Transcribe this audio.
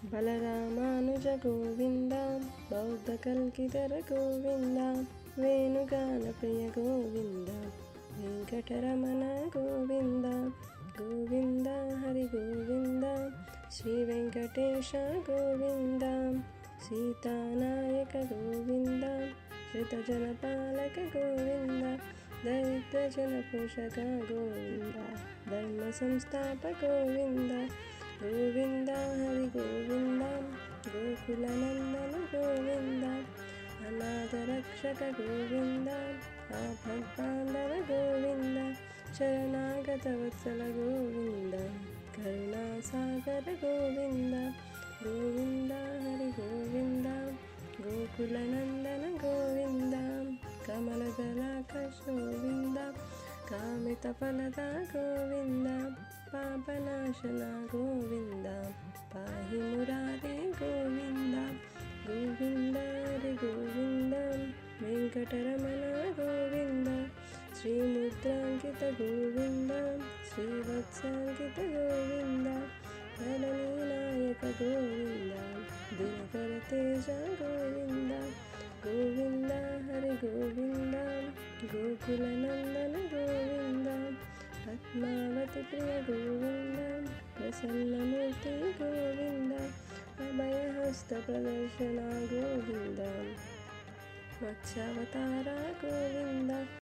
बलरामानुज गोविन्द बौद्धकल्किधर गोविन्द वेणुगानप्रिय गोविन्द वेङ्कटरमण गोविन्द गोविन्द हरि गोविन्द श्रीवेङ्कटेश गोविन्द सीतानायक गोविन्द श्रितजनपालक गोविन्द दरिद्रजनपोषक गोविन्द धर्मसंस्थापक गोविन्द गोविन्द हरि गोविन्द गोकुलनन्दन गोविन्द अनाथरक्षक गोविन्द आपद्बान्धव गोविन्द शरणागतवत्सल गोविन्द करुणासागर गोविन्द गोविन्द हरि गोविन्द गोकुलनन्दन गोविन्द कमलदलाकर्ष गोविन्द कामितफलदा गोविन्द पापनाशना गोविन्द पाहि मुरारे गोविन्द गोविन्द हरि गोविन्द वेङ्कटरमण गोविन्द श्रीमुद्राङ्कित गोविन्द श्रीवत्साङ्कित गोविन्द धरणीनायक गोविन्द दिनकरतेज गोविन्द गोविन्द हरि गोविन्द गोकुलनन्दन गोविन्द पद्मावती प्रिय गोविन्द प्रसन्नमूर्ति गोविन्द अभयहस्तप्रदर्शना गोविन्द मत्स्यावतारा गोविन्द